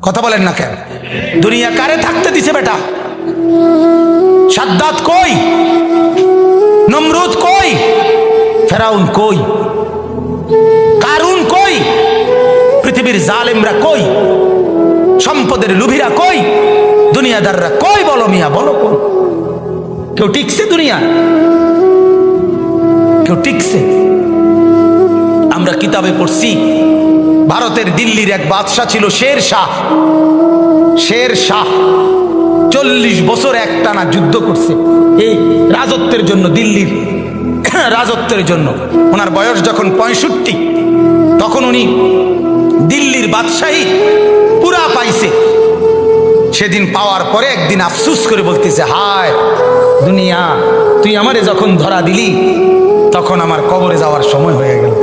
কথা বলেন না কেন? দুনিয়া কারে থাকতে দিছে বেটা? সাদ্দাত কই? নমরুদ কই? ফেরাউন কই? কারুন কই? পৃথিবীর জালেমরা কই? সম্পদের লুভিরা কই? দুনিয়াদাররা কই? বলো মিয়া, বলো কই? কেউ টিকছে দুনিয়া? কেউ টিকছে? আমরা কিতাবে পড়ছি ভারতের দিল্লির এক বাদশা ছিল শের শাহ। শের শাহ 40 বছর একটানা যুদ্ধ করছে এই রাজত্বের জন্য, দিল্লির রাজত্বের জন্য। ওনার বয়স যখন 65, তখন উনি দিল্লির বাদশাহী পুরা পাইছে। সেদিন পাওয়ার পরে একদিন আফসুস করে বলতেছে, হায় দুনিয়া, তুই আমারে যখন ধরা দিলি তখন আমার কবরে যাওয়ার সময় হয়ে গেল।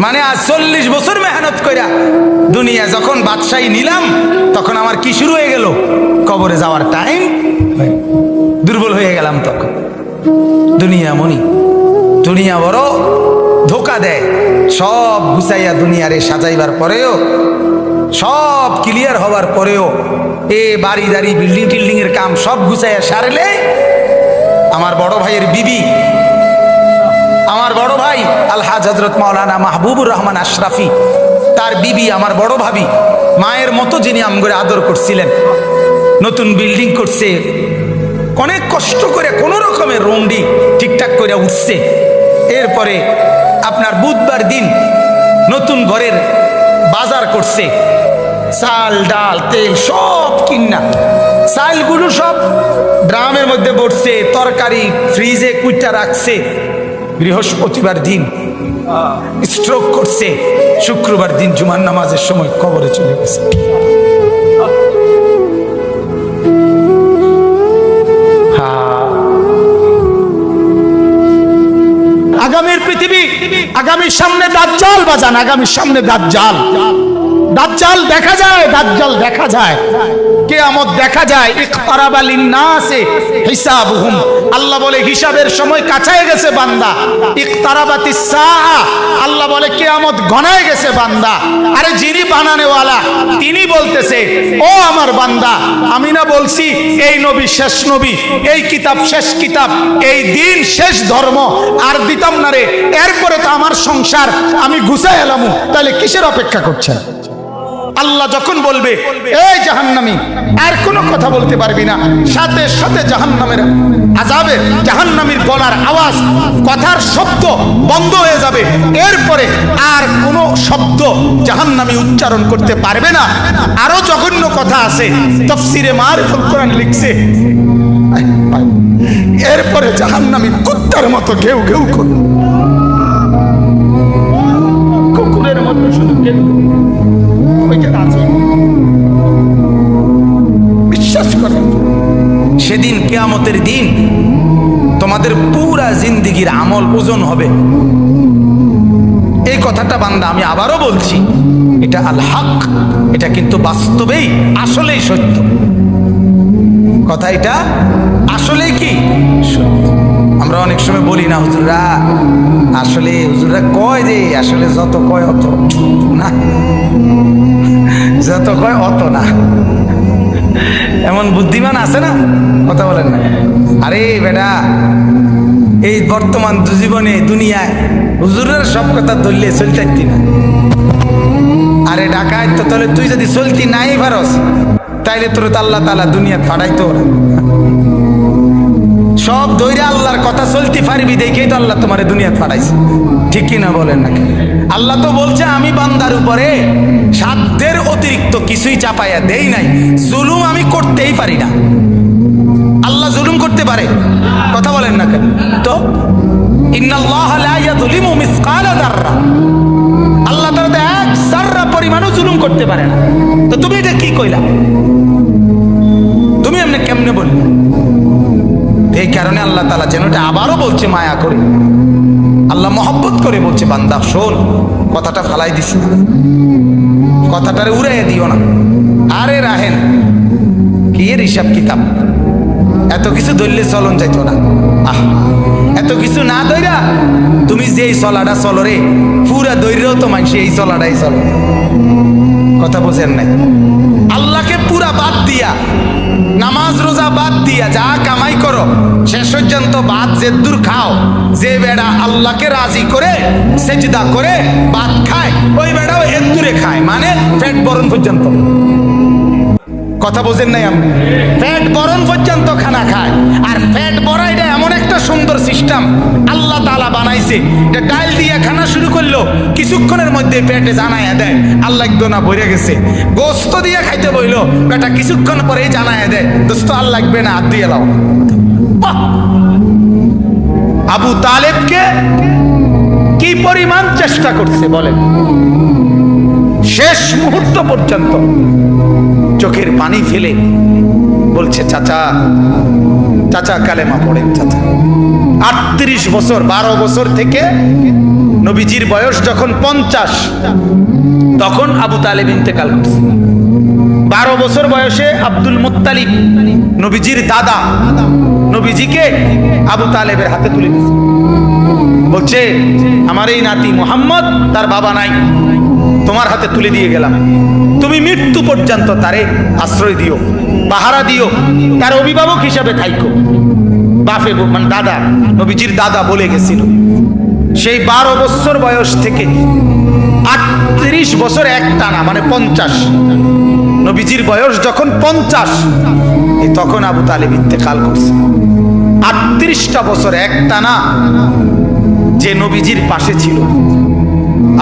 মানে আজ 40 বছর মেহনত কইরা দুনিয়া যখন বাদশাহী নিলাম, তখন আমার কি শুরু হয়ে গেল? কবরে যাওয়ার টাইম। দুর্বল হয়ে গেলাম তখন। দুনিয়া মনি, দুনিয়া বড় ধোকা দেয়। সব গুছাইয়া দুনিয়ারে সাজাইবার পরেও, সব ক্লিয়ার হবার পরেও, বাড়ি দাড়ি বিল্ডিং টিল্ডিং এর কাম সব গুছাইয়া সারলে আমার বড় ভাইয়ের বিবি, আমার বড় ভাই আলহাজ হযরত মাওলানা মাহবুবুর রহমান আশরাফি, তার বিবি আমার বড় ভাবি, মায়ের মতো যিনি আমগরে আদর করছিলেন, নতুন বিল্ডিং করছে, অনেক কষ্ট করে কোন রকমের রুমডি ঠিকঠাক করে উঠছে। এরপরে আপনার বুধবার দিন নতুন ঘরের বাজার করছে, চাল ডাল তেল সব কিনা, চালগুলো সব ড্রামের মধ্যে ভরছে, তরকারি ফ্রিজে কুইটা রাখছে। বৃহস্পতিবার দিন স্ট্রোক করছে, শুক্রবার দিন জুমার নামাজের সময় কবরে চলে গেছে। আগামীর পৃথিবী, আগামীর সামনে দাজ্জাল বাজান, আগামীর সামনে দাজ্জাল। দাজ্জাল দেখা যায়, দাজ্জাল দেখা যায়, কিয়ামত দেখা যায়। ইকতারাবা লিন্নাসি হিসাবুহুম, আল্লাহ বলে হিসাবের সময় কাছায় গেছে বান্দা। ইকতারাবাতিস সাআ, আল্লাহ বলে কিয়ামত ঘনায় গেছে বান্দা। আরে যিনি বানানেওয়ালা তিনি বলতেছে, ও আমার বান্দা, আমি না বলছি এই নবী শেষ নবী, এই কিতাব শেষ কিতাব, এই দিন শেষ ধর্ম, আর দিতাম না রে। এরপরে তো আমার সংসার আমি গুছাই এলাম, তাহলে কিসের অপেক্ষা করছেন? আল্লাহ যখন বলবে এই জাহান্নামী, আর কোনো কথা বলতে পারবি না, সাথে সাথে জাহান্নামের আযাবে, জাহান্নামীর গলার আওয়াজ, কথার শব্দ বন্ধ হয়ে যাবে। এরপরে আর কোনো শব্দ জাহান্নামী উচ্চারণ করতে পারবে না। আরো জঘন্য কথা আছে, তাফসীরে মারিফুল কোরআন লিখছে, এরপরে জাহান্নামী কুত্তার মতো ঘেউ ঘেউ করবে, কুকুরের মতো শুধু ঘেউ। বিশ্বাস করেন, সেদিন কিয়ামতের দিন তোমাদের পুরা জিন্দেগির আমল ওজন হবে। এই কথাটা বান্দা আমি আবারও বলছি, এটা আল হক, এটা কিন্তু বাস্তবেই আসলেই সত্য কথা। এটা আসলেই কি সত্য। আমরা অনেক সময় বলি না হুজুররা, আসলে হুজুররা কয় যে আসলে যত কয় অত না, যত কয় অত না। এমন বুদ্ধিমান আছে না, কথা বলেন না। আরে বেটা, এই বর্তমান জীবনে দুনিয়ায় হুজুরের সব কথা ধরলে চলতে না। আরে ডাকায় তো, তাহলে তুই যদি চলতি নাই পারস, তাইলে তোর তো আল্লাহ তাআলা দুনিয়া ফাটাইতো না। সব দৈরে আল্লাহর কথা চলতে পারবি দেখেই তো আল্লাহ তোমার দুনিয়া ফাটাইছে, ঠিক কিনা বলেন নাকি? আল্লাহ তো বলছে আমি বান্দার উপরে সাধ্যের অতিরিক্ত কিছুই চাপাইয়া দেই নাই, জুলুম আমি করতেই পারি না। আল্লাহ জুলুম করতে পারে? কথা বলেন না কেন? তো ইন্নাল্লাহ লা ইয়াযলিমু মিসকালা যাররা, আল্লাহ তাআলা এক যাররা পরিমাণও জুলুম করতে পারে না। তো তুমি এটা কি কইলা? তুমি এমনি কেমনে বললে? এই কারণে আল্লাহ তাআলা যেন এটা আবারও বলছে মায়া করে, আল্লাহ মহব্বত করে বলছে, বান্দা শোন, কথাটা ফালাই দিস না, কথাটারে উড়াইয়া দিও না। আরে রাহেন কি এর হিসাব কিতাব, এত কিছু ধরলে চলন যাইতো না। আহ, এত কিছু না ধইরা তুমি যে এই চলাটা চলো রে, পুরা দৈর্য তো মানুষ এই চলাটাই চলো। কথা বোঝেন নাই? আল্লাহকে পুরা বাদ দিয়া, নামাজ রোজা বাদ দিয়া যা কামাই করো শেষ পর্যন্ত ভাত যে দূর খাও, যে বেড়া আল্লাহকে রাজি করে সেজদা করে ভাত খায় ওই বেড়াও এর দূরে খায়, মানে পেট বরণ পর্যন্ত। কথা বোঝেন নাই আপনি? পেট বরণ পর্যন্ত খানা খায়। আর পেট ভরা এটা এমন একটা সুন্দর সিস্টেম আল্লাহ তাআলা বানাইছে, এটা ডাল দিয়ে খানা শুরু করলো কিছুক্ষণের মধ্যে পেটে জানায়া দেয় আল্লাহ একদম না ভরে গেছে। গোস্ত দিয়ে খাইতে বইলো বেটা কিছুক্ষণ পরেই জানায়া দেয় দোস্ত আর লাগবে না, হাত দিয়ে লাও। বাহ! আবু তালেবকে কি পরিমাণ চেষ্টা করছে বলেন, শেষ মুহূর্ত পর্যন্ত চোখের পানি ফেলে বলছে চাচা, চাচা কালেমা পড়েন চাচা। 38 বছর, 12 বছর থেকে নবীজির বয়স যখন 50 তখন আবু তালেব ইন্তেকাল করছে। 12 বছর বয়সে আব্দুল মুত্তালিব নবীজির দাদা নবীজিকে আবু তালেবের হাতে তুলে দিয়েছে, বলছে আমার এই নাতি মুহাম্মদ, তার বাবা নাই, তোমার হাতে তুলে দিয়ে গেলাম, তুমি মৃত্যু পর্যন্ত তারে আশ্রয় দিও, পাহারা দিও, তার অভিভাবক হিসাবে থাইকো। বাপে মানে দাদা, নবীজির দাদা বলে গেছিল। সেই 12 বছর বয়স থেকে 38 বছর একটানা মানে 50, নবীজির বয়স যখন 50 তখন আবু তালেব ইন্তেকাল করছে। 38টা বছর একটানা যে নবীজির পাশে ছিল,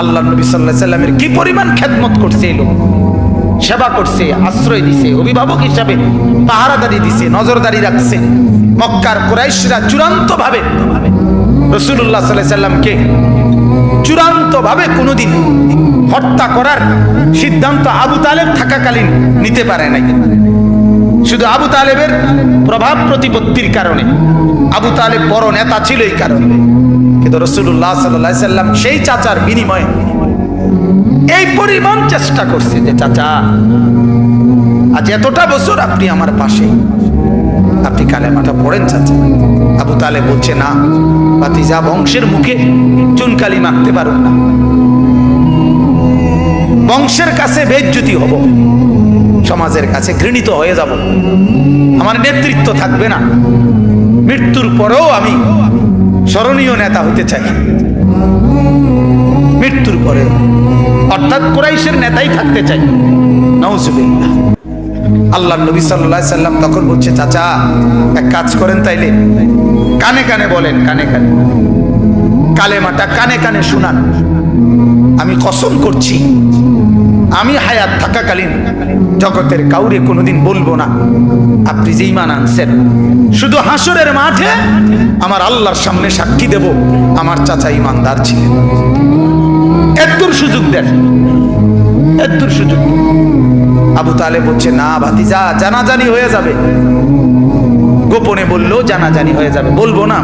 আল্লাহ নবী সাল্লাল্লাহু আলাইহি সাল্লামের কি পরিমাণ খেদমত করছে, এই লোক সেবা করছে, আশ্রয় দিছে, অভিভাবক হিসাবে পাহারাদারি দিছে, নজরদারি রাখছে। মক্কার কুরাইশরা চূড়ান্ত ভাবে রাসূলুল্লাহ সাল্লাল্লাহু আলাইহি সাল্লামকে চূড়ান্ত ভাবে কোনোদিন হত্যা করার সিদ্ধান্ত আবু তালেব থাকাকালীন নিতে পারে নাই। শুধু আবু তালেবের প্রভাব প্রতিপত্তির কারণে, আবু তালেব বড় নেতা ছিল এই কারণে, কিন্তু রাসূলুল্লাহ সাল্লাল্লাহু আলাইহি সাল্লাম সেই চাচার বিনিময়ে এই পরিমাণ চেষ্টা করছে যে চাচা আজ এতটা বছর আপনি আমার পাশে, আপনি কালেমাটা পড়েন চাচা। আবু তালেব বলছে না ভাতিজা, বংশের মুখে চুনকালি মাখতে পারুন না, বংশের কাছে বেইজ্জতি হব, সমাজের কাছে ঘৃণিত হয়ে যাব, আমার নেতৃত্ব থাকবে না, মৃত্যুর পরেও আমি স্মরণীয় নেতা হতে চাই, মৃত্যুর পরে অর্থাৎ কুরাইশের নেতাই থাকতে চাই। নাউজুবিল্লাহ। আল্লাহ নবী সাল্লাল্লাহু আলাইহি সাল্লাম তখন বলছে চাচা এক কাজ করেন, তাইলে কানে কানে বলেন, কানে কানে কালেমাটা কানে কানে শুনান। আমি কসম করছি আমি হায়াত থাকাকালীন জগতের কাউরে কোনোদিন বলবো না আপনি যে ঈমান আনছেন, শুধু হাসরের মাঠে আমার আল্লাহর সামনে সাক্ষী দেব আমার চাচা ঈমানদার ছিলেন। এতদূর সুযোগ দেন, এতদূর সুযোগ। আবু তালেব বলছে না ভাতিজা, জানাজানি হয়ে যাবে, গোপনে বললেও জানাজানি হয়ে যাবে, বলবো না।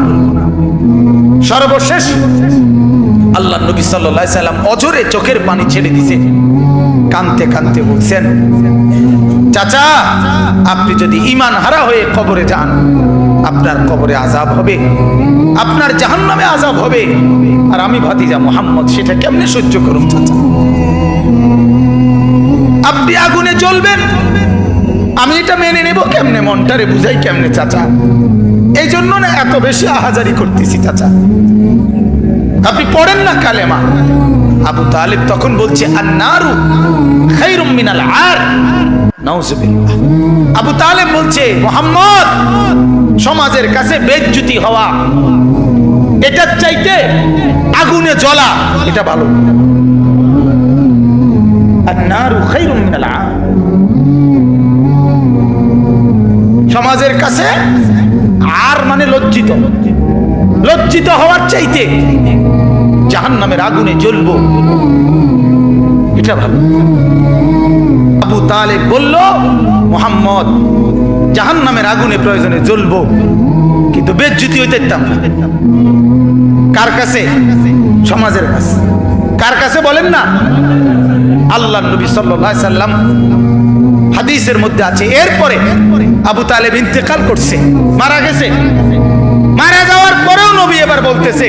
সর্বশেষ আল্লাহ নবী সাল্লাল্লাহু আলাইহি সাল্লাম অঝরে চোখের পানি ছেড়ে দিছে, কাঁদতে কাঁদতে বলছেন চাচা আপনি যদি ঈমান হারা হয়ে কবরে যান, আপনার কবরে আযাব হবে, আপনার জাহান্নামে আযাব হবে, আর আমি ভাতিজা মুহাম্মদ সেটা কেমনে সহ্য করুম চাচা? আপনি আগুনে জ্বলবেন, আমি এটা মেনে নেব কেমনে, মনটারে বুঝাই কেমনে চাচা? এই জন্য না এত বেশি আহাজারি করতেছি চাচা, আপনি পড়েন না কালেমা। আবু তালেব তখন বলছে আন্নারু খায়রুম মিনাল আর। নাউজুবিল্লাহ। আবু তালেব বলছে মুহাম্মদ, সমাজের কাছে বেইজ্জতি হওয়া এটার চাইতে আগুনে জ্বলা এটা ভালো। আন্নারু খায়রুম মিনাল আর। সমাজের কাছে আর মানে লজ্জিত, লজ্জিত হওয়ার চাইতে জাহান্নামের আগুনে জ্বলবো এটা ভালো। আবু তালেব বলল মুহাম্মদ জাহান্নামের আগুনে প্রয়োজনে জ্বলবো, কিন্তু বেজ্জতি হইতে দিতাম না। কার কাছে? সমাজের কাছে। কার কাছে বলেন না? আল্লাহ নবী সাল্লাল্লাহু আলাইহি সাল্লাম হাদিসের মধ্যে আছে এরপরে আবু তালেব ইন্তেকাল করছে, মারা গেছে। মারা যাওয়ার পরেও নবী এবার বলতেছে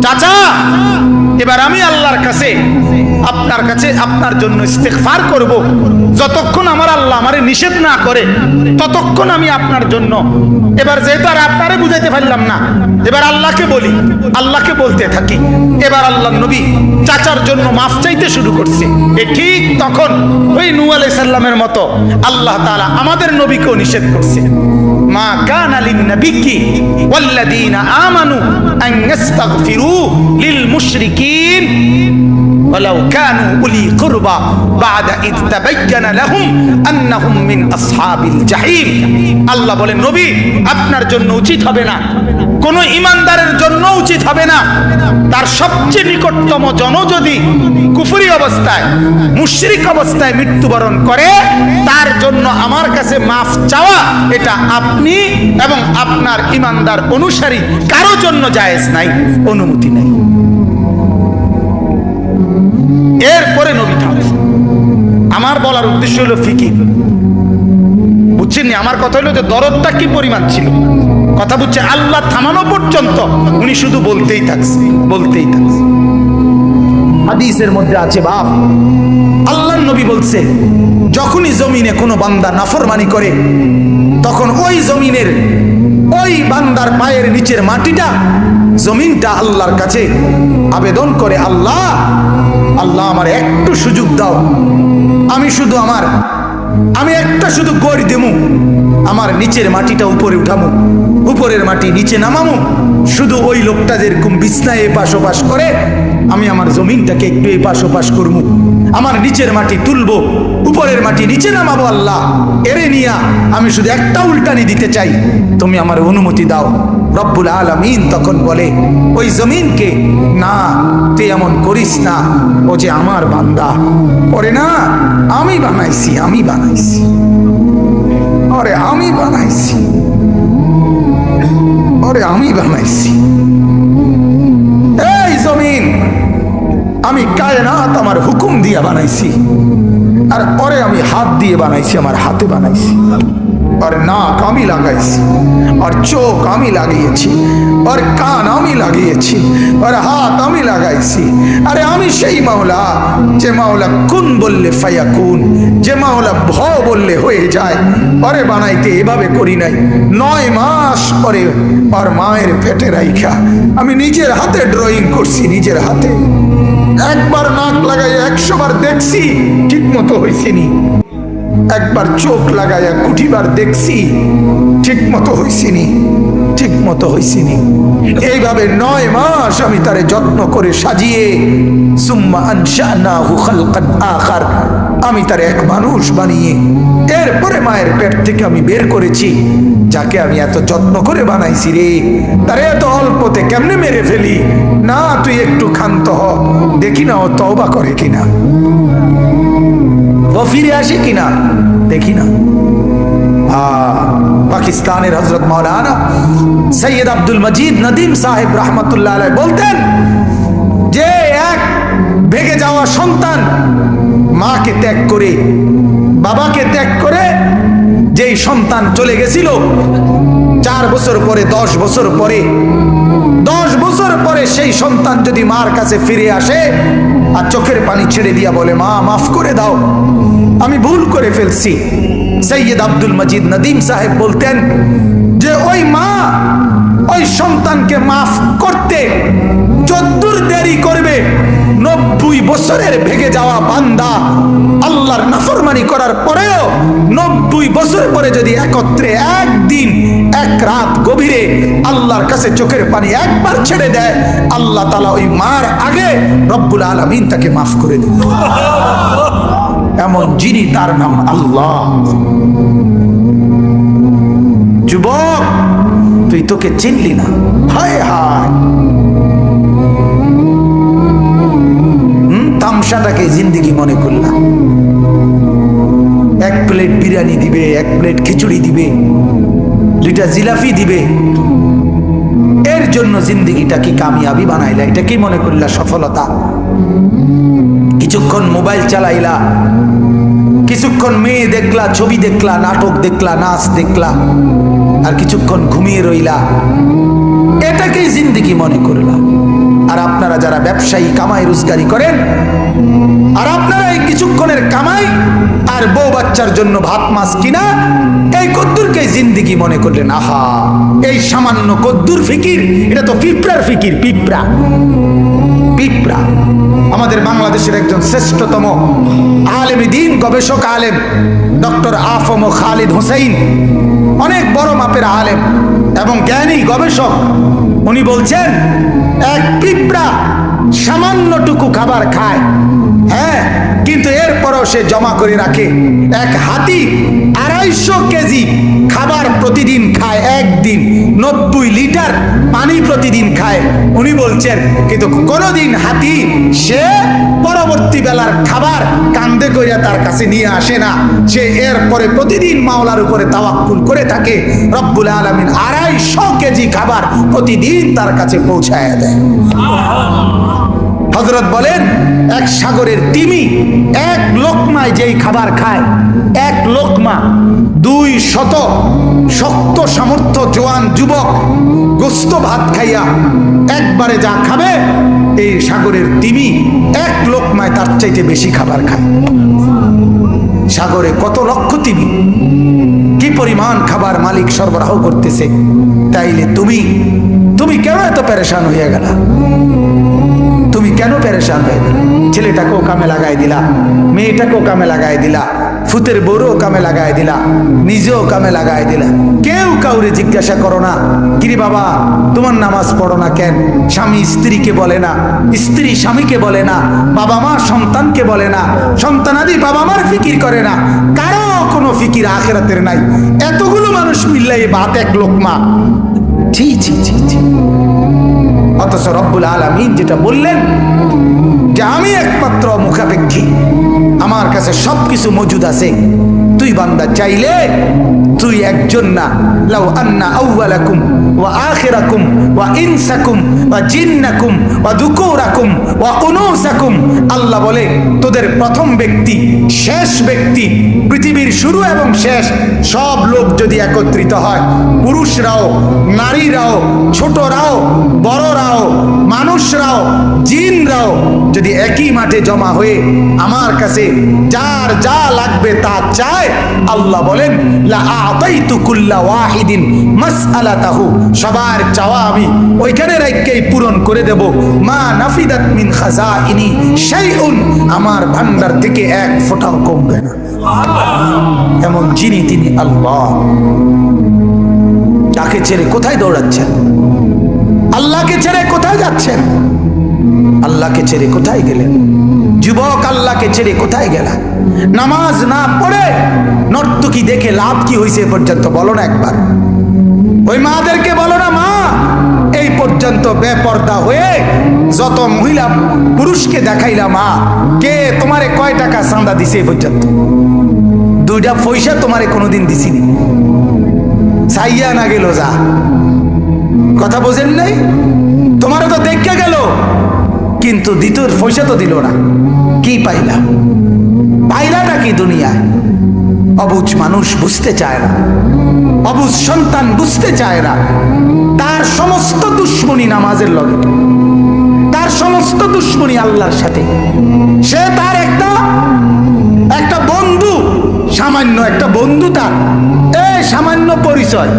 চাচা এবার আমি আল্লাহর কাছে আপনার জন্য ইস্তেগফার করব। যতক্ষণ আমার আল্লাহ আমারে নিষেধ না করে ততক্ষণ আমি আপনার জন্য। এবার যেহেতু আর আপনারে বুঝাইতে পারলাম না, এবার আল্লাহকে বলি, আল্লাহকে বলতে থাকি। এবার আল্লাহর নবী চাচার জন্য মাফ চাইতে শুরু করছে। ঠিক তখন ওই নূহ আলাইহিস সালামের মতো আল্লাহ তাআলা আমাদের নবীকেও নিষেধ করছে, মা কানা লিন-নাবিয়্যি ওয়াল্লাযীনা আমানু আন ইস্তাগফিরু লিল মুশরিকিন ওয়ালাউ কানু উলি কুরবা বা'দা ইয তাবায়্যানা লাহুম আন্নাহুম মিন আসহাবিল জাহিম। আল্লাহ বলেন, নবী আপনার জন্য উচিত হবে না, কোন ঈমানদারের জন্য উচিত হবে না, তার সবচেয়ে নিকটতম জন যদি কুফরি অবস্থায়, মুশরিক অবস্থায় মৃত্যুবরণ করে, তার জন্য আমার কাছে মাফ চাওয়া এটা আপনি এবং আপনার ঈমানদার অনুসারী কারো জন্য জায়েজ নাই, অনুমতি নাই। এরপরে নবী থামে। আমার বলার উদ্দেশ্য হলো ফিকির, বুঝছেন? আমার কথা হলো যে দরদটা কি পরিমাণ ছিল, কথা বুঝছে? আল্লাহ থামানো পর্যন্ত উনি শুধু বলতেই থাকছে। হাদিসের মধ্যে আছে, বাপ আল্লাহর নবী বলছে, যখনই জমিনে কোনো বান্দা নাফরমানি করে তখন ওই জমিনের ওই বান্দার পায়ের নিচের মাটিটা, জমিনটা আল্লাহর কাছে আবেদন করে, আল্লাহ আমার একটু সুযোগ দাও, আমি একটা শুধু গড়ি দেবো, আমার নিচের মাটিটা উপরে উঠামু, উপরের মাটি নিচে নামামু। শুধু ওই লোকটা যেরকম বিছনায় এপাশ ওপাশ করে, আমি আমার জমিনটাকে একটু এপাশ ওপাশ করবো, আমার নিচের মাটি তুলবো, উপরের মাটি নিচে নামাবো। আল্লাহ এরে নিয়া আমি শুধু একটা উল্টানি দিতে চাই, তুমি আমার অনুমতি দাও। রব্বুল আলামিন তখন বলে ওই জমিনকে, না তুই এমন করিস না, ও যে আমার বান্দা, ওরে না আমি বানাইছি, ওরে আমি বানাইছি। এই জমিন আমি কায়নাত আমার হুকুম দিয়ে বানাইছি, আর পরে আমি হাত দিয়ে বানাইছি, আমার হাতে বানাইছি। और नाक আমি লাগাইছি, और চোখ আমি লাগিয়েছি, और কান আমি লাগিয়েছি, और হাত আমি লাগাইছি। আরে আমি সেই মাওলা যে মাওলা কুন বললে ফায়াকুন, যে মাওলা ভ বললে হয়ে যায়। পরে বানাইতে এভাবে করি নাই, 9 মাস পরে আর মায়ের পেটে রাইখা আমি নিজের হাতে ড্রয়িং করছি, নিজের হাতে। একবার নাক লাগাই 100 বার দেখছি, ঠিক মতো হয়েছে নি। একবার চোখ লাগাইয়া কুটিবার দেখছি, ঠিক মতো হইছিনি। এইভাবে 9 মাস আমি তারে যত্ন করে সাজিয়ে, সুম্মা আনশানাহু খালকান আখার, আমি তারে এক মানুষ বানিয়ে এরপরে মায়ের পেট থেকে আমি বের করেছি। যাকে আমি এত যত্ন করে বানাইছি রে, তারে এত অল্পতে কেমনে মেরে ফেলি? না তুই একটু ক্ষান্ত হ, দেখি না ও তওবা করে কিনা, ও ফিরে আসে কিনা, দেখি না। পাকিস্তানের হযরত মাওলানা সৈয়দ আব্দুল মজিদ নদীম সাহেব রহমতুল্লাহ আলাইহি বলতেন যে এক ভেগে যাওয়া সন্তান মাকে ত্যাগ করে, বাবাকে ত্যাগ করে যেই সন্তান চলে গেছিল, 4 বছর পরে 10 বছর পরে 10 বছর পরে সেই সন্তান যদি মার কাছে ফিরে আসে আর চোখের পানি ছেড়ে দিয়া বলে, মা মাফ করে দাও, আমি ভুল করে ফেলছি, সৈয়দ আব্দুল মজিদ নদীম সাহেব বলতেন যে ওই মা ওই সন্তানকে মাফ করতে যদ্দূর দেরি করবে, 90 বছরের ভেগে যাওয়া বান্দা আল্লাহর নাফরমানি করার পরেও 90 বছর পরে যদি একত্রে একদিন এক রাত গভীরে আল্লাহর কাছে চোখের পানি একবার ছেড়ে দেয়, আল্লাহ তাআলা ওই মার আগে রব্বুল আলামিন তাকে মাফ করে দেন। এমন যিনি, তার নাম আল্লাহ। যুবক তুই তোকে চিনলি না, হায় হায়, তামসাটাকে জিন্দেগি মনে করলাম। 1 প্লেট বিরিয়ানি দিবে, 1 প্লেট খিচুড়ি দিবে, 2টা জিলাপি দিবে, এর জন্য জিন্দেগিটা কি কামিয়াবি বানাইলা? এটা কি মনে করলা সফলতা? কিছুক্ষণ মোবাইল চালাইলা, কিছুক্ষণ মেয়ে দেখলা, ছবি দেখলা, নাটক দেখলা, নাচ দেখলা, আর কিছুক্ষণ ঘুমিয়ে রইলা, এটাকেই জিন্দেগি মনে করলা। আর আপনারা যারা ব্যবসায়ী কামাই রোজগারি করেন, আর আপনারা এই কিছুক্ষণের কামাই আর বউ বাচ্চার জন্য ভাত মাছ কিনা এই কদ্দুরকে জিন্দিগি মনে করলেন। আহা, এই সামান্য কদ্দুর ফিকির, এটা তো পিঁপড়ার ফিকির। পিঁপড়া পিঁপড়া। আমাদের বাংলাদেশের একজন শ্রেষ্ঠতম আলেম দ্বীন, গবেষক আলেম ডক্টর আফম খালিদ হোসেন, অনেক বড় মাপের আলেম এবং জ্ঞানী গবেষক, উনি বলছেন এক পিঁপড়া সামান্যটুকু খাবার খায়, হ্যাঁ, কিন্তু এরপরও সে জমা করে রাখে। এক হাতি 250 কেজি খাবার প্রতিদিন খায়, একদিন 90 লিটার পানি প্রতিদিন খায়। উনি বলছেন কিন্তু কোনোদিন হাতি সে পরবর্তী বেলার খাবার কান্দে কইরা তার কাছে নিয়ে আসে না। সে এরপরে প্রতিদিন মাওলার উপরে তাওয়াক্কুল করে থাকে। রব্বুল আলামিন 250 কেজি খাবার প্রতিদিন তার কাছে পৌঁছায় দেয়। হযরত বলেন এক সাগরের তিমি এক লোকমায় যেই খাবার খায়, এক লোকমা 200 শক্ত সামর্থ্য জোয়ান যুবক গোস্ত ভাত খাইয়া একবারে যা খাবে, এই সাগরের তিমি এক লোকমায় তার চাইতে বেশি খাবার খায়। সাগরে কত লক্ষ তিমি, কি পরিমাণ খাবার মালিক সরবরাহ করতেছে। তাইলে তুমি কেন এত পেরেশান হইয়া গেলা? তুমি কেন পেরেশান হয়ে গেল? ছেলেটাকেও কামে লাগাই দিলা, মেয়েটাকেও কামে লাগাই দিলা, ফুতের বউরও কামে লাগাই দিলা, নিজেও কামে লাগাই দিলা। কেউ কাউরে জিজ্ঞাসা করো না, কিরে বাবা তোমার নামাজ পড়ো না কেন? স্বামী স্ত্রীকে বলে না, স্ত্রী স্বামীকে বলে না, বাবা মা সন্তানকে বলে না, সন্তানাদি বাবা মার ফিকির করে না, কারো কোনো ফিকির আখিরাতের নাই। এতগুলো মানুষ মিল্লাই ভাত এক লোকমা। ছি ছি ছি ছি। অথচ রব্বুল আলামিন যেটা বললেন যে আমি একমাত্র মুখাপেক্ষী, আমার কাছে সবকিছু মজুদ আছে। তুই বান্দা চাইলে তুই একজন না, লাউ আন্না আউওয়ালাকুম ওয়া আখিরাকুম ওয়া ইনসাকুম ওয়া জিন্নাকুম ওয়া যুকুরাকুম ওয়া উনুসাকুম, আল্লাহ বলে তোদের প্রথম ব্যক্তি, শেষ ব্যক্তি, পৃথিবীর শুরু এবং শেষ সব লোক যদি একত্রিত হয়, পুরুষরাও, নারীরাও, ছোটরাও, বড়রাও, মানুষরাও, জিনরাও যদি একই মাঠে জমা হয়ে আমার কাছে যার যা লাগবে তা চায়, আল্লাহ বলেন লা আতাইতু কুল্লা ওয়াহিদিন মাসআলাতাহু, সবার চাওয়া আমি ওইখানে রাখকেই পূরণ করে দেব। মা নাফিদাত মিন খাজাইনি শাইউন, আমার ভান্ডার থেকে এক ফোঁটাও কমবে না। এমন যিনি তিনি আল্লাহ। তাকে ছেড়ে কোথায় দৌড়াচ্ছেন? আল্লাহকে ছেড়ে কোথায় যাচ্ছেন? আল্লাহকে ছেড়ে কোথায় গেলেন? যুবক, আল্লাহকে ছেড়ে কোথায় গেলা? নামাজ না পড়ে নর্তকী দেখে লাভ কি হয়েছে পর্যন্ত বলো না একবার। ওই মাদেরকে বলো না, মা এই পর্যন্ত বেপর্দা হয়ে যত মহিলা পুরুষকে দেখাইলা, মা কে তোমারে কয় টাকা চাঁদা দিছে এই পর্যন্ত? 2টা পয়সা তোমারে কোনোদিন দিছিনি, চাইয়া না গেল যা। কথা বোঝেন নাই? তোমারও তো দেখে গেল, কিন্তু দ্বিতীয় পয়সা তো দিল না। কি পাইলা? পাইলা নাকি দুনিয়ায়? অবুঝ মানুষ বুঝতে চায় না, অবুঝ সন্তান বুঝতে চায় না। তার সমস্ত দুশ্মনী নামাজের লগে, তার সমস্ত দুশ্মনী আল্লাহর সাথে। সে তার একটা বন্ধু, সামান্য একটা বন্ধু, তার এই সামান্য পরিচয়,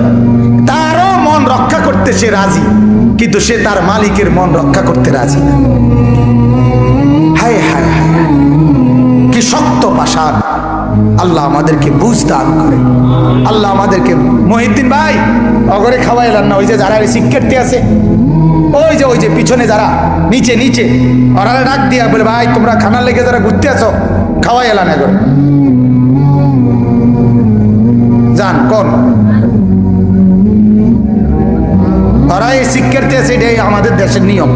তারও মন রক্ষা করতে সে রাজি, কিন্তু সে তার মালিকের মন রক্ষা করতে রাজি না। হায় হায় হায়, কি শক্ত পাষাণ। আল্লাহ আমাদেরকে বুঝ দান করেন। আল্লাহ আমাদেরকে, মহিউদ্দিন ভাই অগরে খাওয়াই এলাম না, ওই যে যারা শিক্ষার্থী আছে, ওই যে পিছনে যারা নিচে ওরা ডাক দিয়া বলে, ভাই তোমরা খানার লেগে যারা ঘুরতে আছো খাওয়াই এলাম না করে যান। কোন ওরা এই শিক্ষার্থী আছে, এটাই আমাদের দেশের নিয়ম।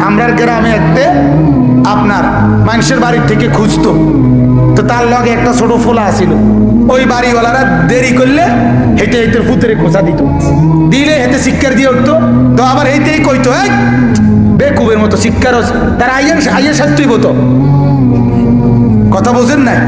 আমরা গ্রামে একতে আপনার মানুষের বাড়ির থেকে খুঁজতো, তো তার লগে একটা ছোট ফোলা আসিল, ওই বাড়িওয়ালারা দেরি করলে হেঁটে হেঁটে পুতরে খোঁচা দিত, দিলে হেঁটে শিক্ষার দিয়ে উঠতো, তো আবার হেঁটেই কইতো এই বেকুবের মতো শিক্ষার, তারা আইয়ের সাথেই হতো। কথা বোঝেন নাই?